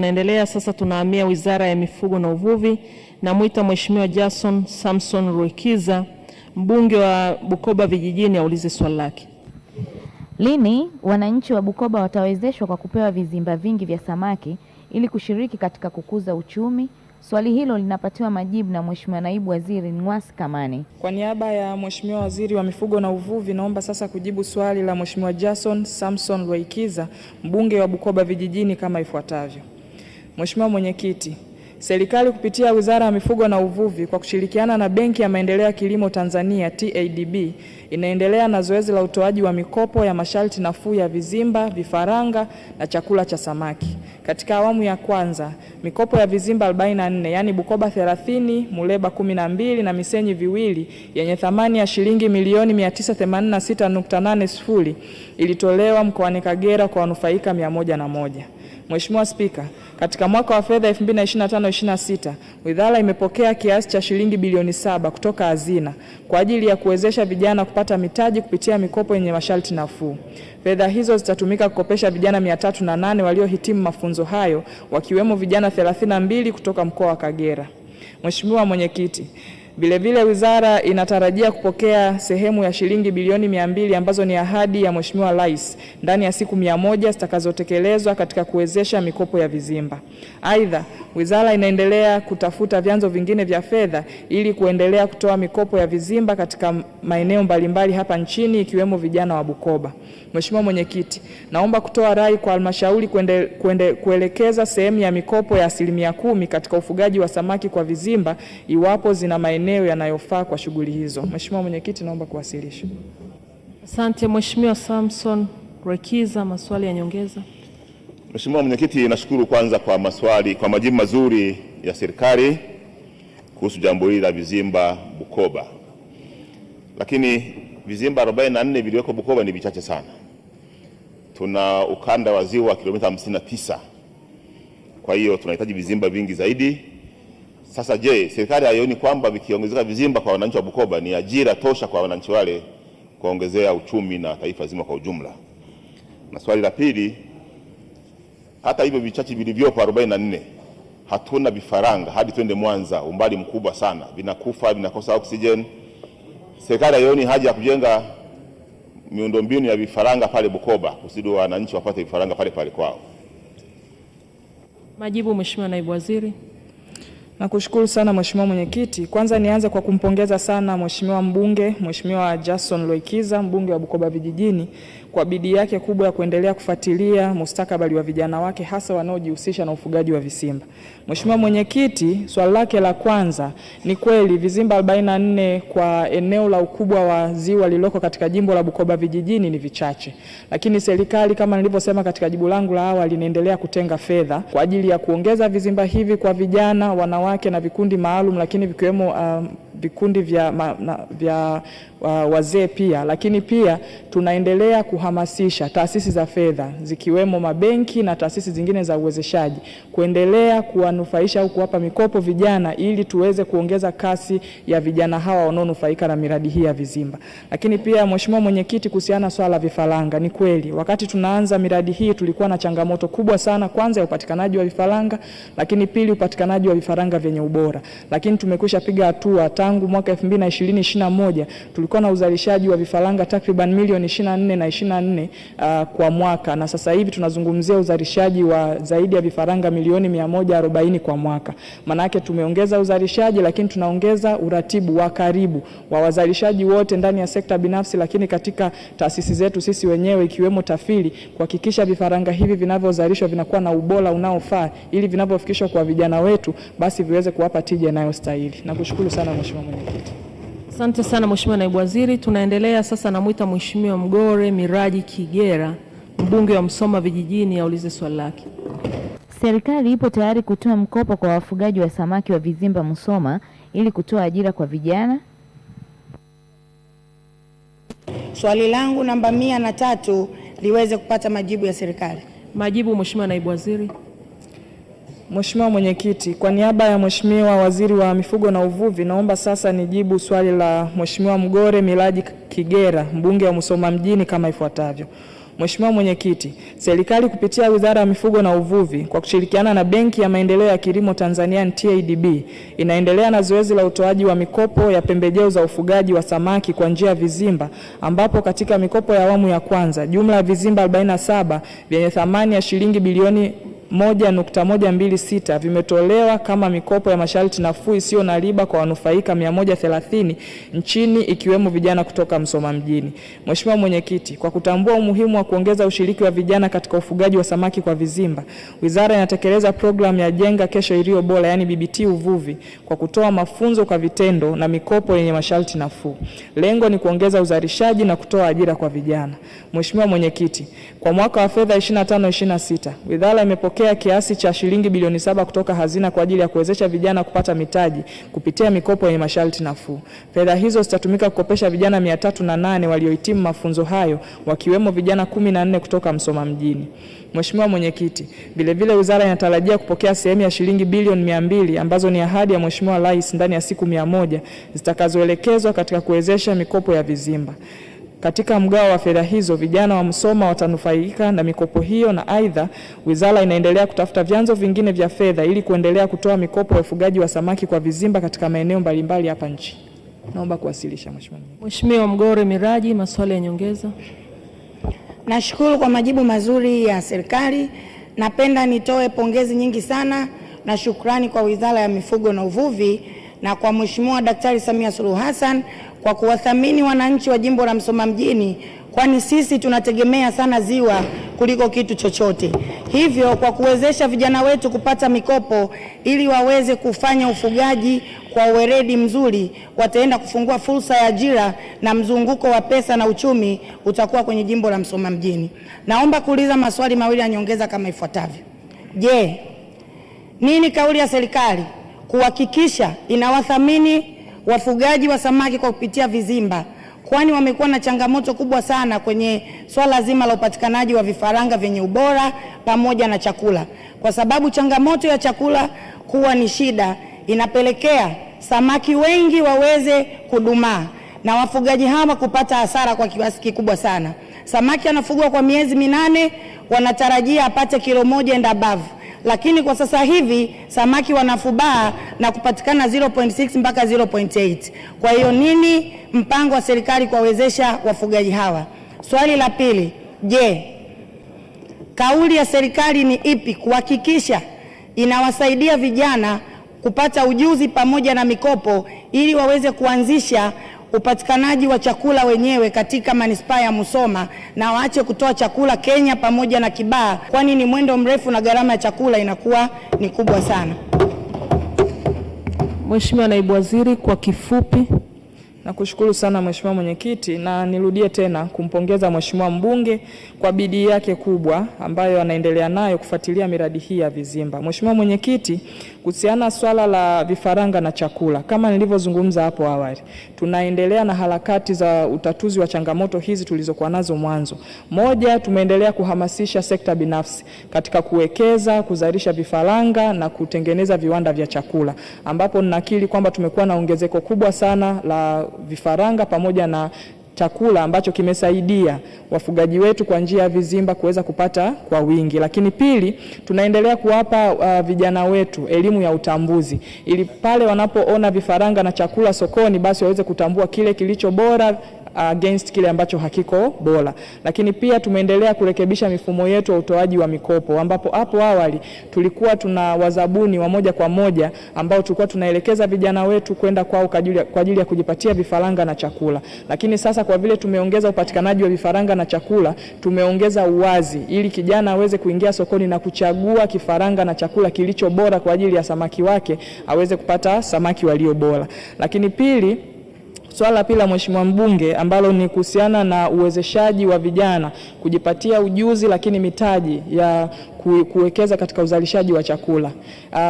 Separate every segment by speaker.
Speaker 1: tunaendelea sasa, tunahamia Wizara ya Mifugo na Uvuvi. Namuita Mheshimiwa Jason Samson Rwekiza, mbunge wa Bukoba Vijijini, aulize swali lake.
Speaker 2: Lini wananchi wa Bukoba watawezeshwa kwa kupewa vizimba vingi vya samaki ili kushiriki katika kukuza uchumi? Swali hilo linapatiwa majibu na Mheshimiwa Naibu Waziri Ng'wasi Kamani.
Speaker 3: Kwa niaba ya Mheshimiwa Waziri wa Mifugo na Uvuvi, naomba sasa kujibu swali la Mheshimiwa Jason Samson Rwekiza, mbunge wa Bukoba Vijijini kama ifuatavyo. Mheshimiwa Mwenyekiti, serikali kupitia Wizara ya Mifugo na Uvuvi kwa kushirikiana na Benki ya Maendeleo ya Kilimo Tanzania TADB inaendelea na zoezi la utoaji wa mikopo ya masharti nafuu ya vizimba, vifaranga na chakula cha samaki. Katika awamu ya kwanza, mikopo ya vizimba 44, yani Bukoba 30, Muleba 12 na Misenyi 2 yenye thamani ya shilingi milioni 986.80 ilitolewa mkoani Kagera kwa wanufaika 101. Mheshimiwa Spika, katika mwaka wa fedha 2025/26, Wizara imepokea kiasi cha shilingi bilioni 7 kutoka hazina kwa ajili ya kuwezesha vijana kupata mitaji kupitia mikopo yenye masharti nafuu. Fedha hizo zitatumika kukopesha vijana 308 waliohitimu mafunzo hayo, wakiwemo vijana 32 kutoka mkoa wa Kagera. Mheshimiwa Mwenyekiti, vilevile wizara inatarajia kupokea sehemu ya shilingi bilioni 200 ambazo ni ahadi ya Mheshimiwa Rais ndani ya siku 100 zitakazotekelezwa katika kuwezesha mikopo ya vizimba. Aidha, wizara inaendelea kutafuta vyanzo vingine vya fedha ili kuendelea kutoa mikopo ya vizimba katika maeneo mbalimbali hapa nchini ikiwemo vijana wa Bukoba. Mheshimiwa Mwenyekiti, naomba kutoa rai kwa halmashauri kuelekeza sehemu ya mikopo ya 10% katika ufugaji wa samaki kwa vizimba iwapo zina maeneo yanayofaa kwa shughuli hizo. Mheshimiwa Mwenyekiti, naomba kuwasilisha.
Speaker 1: Asante Mheshimiwa Samson Rwekiza, maswali ya nyongeza.
Speaker 4: Mheshimiwa Mwenyekiti, nashukuru kwanza kwa majibu mazuri ya serikali kuhusu jambo hili la vizimba Bukoba. Lakini vizimba 44 viliweko Bukoba ni vichache sana. Tuna ukanda wa ziwa kilomita 59. Kwa hiyo tunahitaji vizimba vingi zaidi. Sasa je, serikali haioni kwamba vikiongezeka vizimba kwa wananchi wa Bukoba ni ajira tosha kwa wananchi wale kuongezea uchumi na taifa zima kwa ujumla? Na swali la pili, hata hivyo vichache vilivyopo 44 hatuna vifaranga hadi twende Mwanza, umbali mkubwa sana, vinakufa, vinakosa oxygen. Serikali haioni haja ya kujenga miundombinu ya vifaranga pale Bukoba kusudi wananchi wapate vifaranga pale pale kwao?
Speaker 1: Majibu Mheshimiwa Naibu Waziri.
Speaker 3: Nakushukuru sana Mheshimiwa Mwenyekiti. Kwanza nianze kwa kumpongeza sana Mheshimiwa mbunge, Mheshimiwa Jason Rwekiza, mbunge wa Bukoba Vijijini, kwa bidii yake kubwa ya kuendelea kufuatilia mustakabali wa vijana wake hasa wanaojihusisha na ufugaji wa visimba. Mheshimiwa Mwenyekiti, swali lake la kwanza, ni kweli vizimba 44 kwa eneo la ukubwa wa ziwa lililoko katika jimbo la Bukoba Vijijini ni vichache. Lakini serikali kama nilivyosema katika jibu langu la awali inaendelea kutenga fedha kwa ajili ya kuongeza vizimba hivi kwa vijana, wanawake na vikundi maalum, lakini vikiwemo vikundi vya wazee pia. Lakini pia tunaendelea kuhamasisha taasisi za fedha zikiwemo mabenki na taasisi zingine za uwezeshaji kuendelea kuwanufaisha au kuwapa mikopo vijana ili tuweze kuongeza kasi ya vijana hawa wanaonufaika na miradi hii ya vizimba. Lakini pia Mheshimiwa Mwenyekiti, kuhusiana swala la vifaranga, ni kweli wakati tunaanza miradi hii tulikuwa na changamoto kubwa sana, kwanza ya upatikanaji wa vifaranga, lakini pili upatikanaji wa vifaranga vyenye ubora. Lakini tumekwisha piga hatua. Tangu mwaka 2020-2021 tulikuwa na uzalishaji wa vifaranga takriban milioni 24 na 24 kwa mwaka, na sasa hivi tunazungumzia uzalishaji wa zaidi ya vifaranga milioni 140 kwa mwaka. Maana yake tumeongeza uzalishaji, lakini tunaongeza uratibu wa karibu wa wazalishaji wote ndani ya sekta binafsi, lakini katika taasisi zetu sisi wenyewe ikiwemo TAFIRI, kuhakikisha vifaranga hivi vinavyozalishwa vinakuwa na ubora unaofaa ili vinavyofikishwa kwa vijana wetu basi viweze kuwapa tija inayostahili. Nakushukuru sana Mheshimiwa Mwenyekiti.
Speaker 1: Asante sana Mheshimiwa Naibu Waziri. Tunaendelea sasa, namuita Mheshimiwa Mgore Miraji Kigera, mbunge wa Msoma Vijijini, aulize swali lake.
Speaker 2: Serikali ipo tayari kutoa mkopo kwa wafugaji wa samaki wa vizimba Musoma ili kutoa ajira kwa vijana?
Speaker 5: Swali langu namba 103 liweze kupata majibu ya serikali.
Speaker 1: Majibu Mheshimiwa Naibu Waziri.
Speaker 3: Mheshimiwa Mwenyekiti, kwa niaba ya Mheshimiwa Waziri wa Mifugo na Uvuvi, naomba sasa nijibu swali la Mheshimiwa Mgore Miraji Kigera, mbunge wa Musoma Mjini kama ifuatavyo. Mheshimiwa Mwenyekiti, serikali kupitia Wizara ya Mifugo na Uvuvi kwa kushirikiana na Benki ya Maendeleo ya Kilimo Tanzania TADB inaendelea na zoezi la utoaji wa mikopo ya pembejeo za ufugaji wa samaki kwa njia ya vizimba, ambapo katika mikopo ya awamu ya kwanza jumla ya vizimba 47 vyenye thamani ya shilingi bilioni 1.126 vimetolewa kama mikopo ya masharti nafuu isiyo na riba kwa wanufaika 130 nchini ikiwemo vijana kutoka Msoma mjini. Mheshimiwa Mwenyekiti, kwa kutambua umuhimu wa kuongeza ushiriki wa vijana katika ufugaji wa samaki kwa vizimba, Wizara inatekeleza programu ya Jenga Kesho Iliyo Bora yani BBT Uvuvi kwa kutoa mafunzo kwa vitendo na mikopo yenye masharti nafuu. Lengo ni kuongeza uzalishaji na kutoa ajira kwa vijana. Mheshimiwa Mwenyekiti, kwa mwaka wa fedha 25-26, Wizara imepokea kiasi cha shilingi bilioni 7 kutoka hazina kwa ajili ya kuwezesha vijana kupata mitaji kupitia mikopo yenye masharti nafuu. Fedha hizo zitatumika kukopesha vijana 308 waliohitimu mafunzo hayo, wakiwemo vijana 14 kutoka Msoma mjini. Mheshimiwa Mwenyekiti, vile Wizara inatarajia kupokea sehemu ya shilingi bilioni 200 ambazo ni ahadi ya Mheshimiwa Rais ndani ya siku 100 zitakazoelekezwa katika kuwezesha mikopo ya vizimba. Katika mgao wa fedha hizo vijana wa Msoma watanufaika na mikopo hiyo, na aidha Wizara inaendelea kutafuta vyanzo vingine vya fedha ili kuendelea kutoa mikopo ya ufugaji wa samaki kwa vizimba katika maeneo mbalimbali hapa nchi. Naomba kuwasilisha Mheshimiwa.
Speaker 1: Mheshimiwa Mgore Miraji, maswali ya nyongeza.
Speaker 5: Nashukuru kwa majibu mazuri ya serikali. Napenda nitoe pongezi nyingi sana na shukrani kwa Wizara ya Mifugo na Uvuvi na kwa Mheshimiwa Daktari Samia Suluhu Hassan kwa kuwathamini wananchi wa jimbo la Msoma mjini, kwani sisi tunategemea sana ziwa kuliko kitu chochote. Hivyo kwa kuwezesha vijana wetu kupata mikopo ili waweze kufanya ufugaji kwa uweledi mzuri, wataenda kufungua fursa ya ajira na mzunguko wa pesa na uchumi utakuwa kwenye jimbo la Msoma mjini. Naomba kuuliza maswali mawili ya nyongeza kama ifuatavyo. Je, nini kauli ya serikali kuhakikisha inawathamini wafugaji wa samaki kwa kupitia vizimba, kwani wamekuwa na changamoto kubwa sana kwenye swala zima la upatikanaji wa vifaranga vyenye ubora pamoja na chakula, kwa sababu changamoto ya chakula kuwa ni shida inapelekea samaki wengi waweze kudumaa na wafugaji hawa kupata hasara kwa kiasi kikubwa sana. Samaki anafugwa kwa miezi 8, wanatarajia apate kilo 1 and above. Lakini kwa sasa hivi samaki wanafubaa na kupatikana 0.6 mpaka 0.8. Kwa hiyo nini mpango wa serikali kuwawezesha wafugaji hawa? Swali la pili, je, kauli ya serikali ni ipi kuhakikisha inawasaidia vijana kupata ujuzi pamoja na mikopo ili waweze kuanzisha upatikanaji wa chakula wenyewe katika manispaa ya Musoma na waache kutoa chakula Kenya pamoja na Kibaha, kwani ni mwendo mrefu na gharama ya chakula inakuwa ni kubwa sana.
Speaker 1: Mheshimiwa Naibu Waziri, kwa kifupi.
Speaker 3: Nakushukuru sana Mheshimiwa Mwenyekiti, na nirudie tena kumpongeza Mheshimiwa mbunge kwa bidii yake kubwa ambayo anaendelea nayo kufuatilia miradi hii ya vizimba. Mheshimiwa Mwenyekiti, kuhusiana swala la vifaranga na chakula, kama nilivyozungumza hapo awali, tunaendelea na harakati za utatuzi wa changamoto hizi tulizokuwa nazo mwanzo. Moja, tumeendelea kuhamasisha sekta binafsi katika kuwekeza, kuzalisha vifaranga na kutengeneza viwanda vya chakula, ambapo ninakiri kwamba tumekuwa na ongezeko kubwa sana la vifaranga pamoja na chakula ambacho kimesaidia wafugaji wetu kwa njia ya vizimba kuweza kupata kwa wingi. Lakini pili, tunaendelea kuwapa vijana wetu elimu ya utambuzi ili pale wanapoona vifaranga na chakula sokoni basi waweze kutambua kile kilicho bora against kile ambacho hakiko bora. Lakini pia tumeendelea kurekebisha mifumo yetu ya utoaji wa mikopo, ambapo hapo awali tulikuwa tuna wazabuni wa moja kwa moja ambao tulikuwa tunaelekeza vijana wetu kwenda kwao kwa ajili ya kujipatia vifaranga na chakula. Lakini sasa kwa vile tumeongeza upatikanaji wa vifaranga na chakula, tumeongeza uwazi ili kijana aweze kuingia sokoni na kuchagua kifaranga na chakula kilicho bora kwa ajili ya samaki wake, aweze kupata samaki walio bora. Lakini pili, swala la pili la Mheshimiwa mbunge ambalo ni kuhusiana na uwezeshaji wa vijana kujipatia ujuzi lakini mitaji ya kuwekeza katika uzalishaji wa chakula.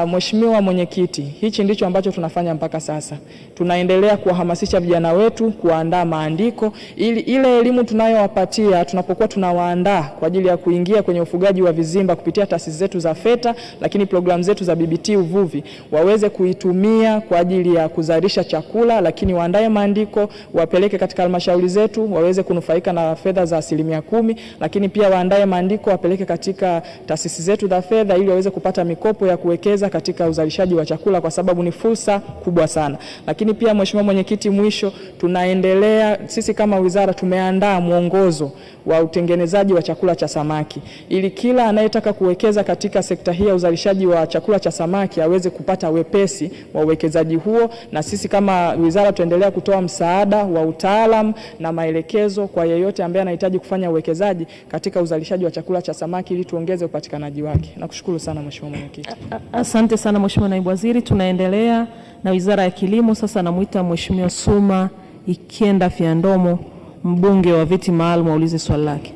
Speaker 3: Mheshimiwa Mwenyekiti, hichi ndicho ambacho tunafanya mpaka sasa. Tunaendelea kuwahamasisha vijana wetu kuandaa maandiko ili ile elimu tunayowapatia tunapokuwa tunawaandaa kwa ajili ya kuingia kwenye ufugaji wa vizimba kupitia taasisi zetu za FETA, lakini programu zetu za BBT uvuvi, waweze kuitumia kwa ajili ya kuzalisha chakula, lakini waandae maandiko wapeleke katika halmashauri zetu waweze kunufaika na fedha za 10%, lakini pia waandae maandiko wapeleke katika taasisi zetu za fedha ili waweze kupata mikopo ya kuwekeza katika uzalishaji wa chakula, kwa sababu ni fursa kubwa sana. Lakini pia Mheshimiwa Mwenyekiti, mwisho tunaendelea sisi kama wizara tumeandaa mwongozo wa utengenezaji wa chakula cha samaki ili kila anayetaka kuwekeza katika sekta hii ya uzalishaji wa chakula cha samaki aweze kupata wepesi wa uwekezaji huo, na sisi kama wizara tuendelea kutoa msaada wa utaalam na maelekezo kwa yeyote ambaye anahitaji kufanya uwekezaji katika uzalishaji wa chakula cha samaki ili tuongeze upatikanaji wake. Nakushukuru sana Mheshimiwa Mwenyekiti.
Speaker 1: Asante sana Mheshimiwa Naibu Waziri. Tunaendelea na Wizara ya Kilimo. Sasa namuita Mheshimiwa Suma Ikenda Fyandomo, mbunge wa viti maalum, aulize swali lake.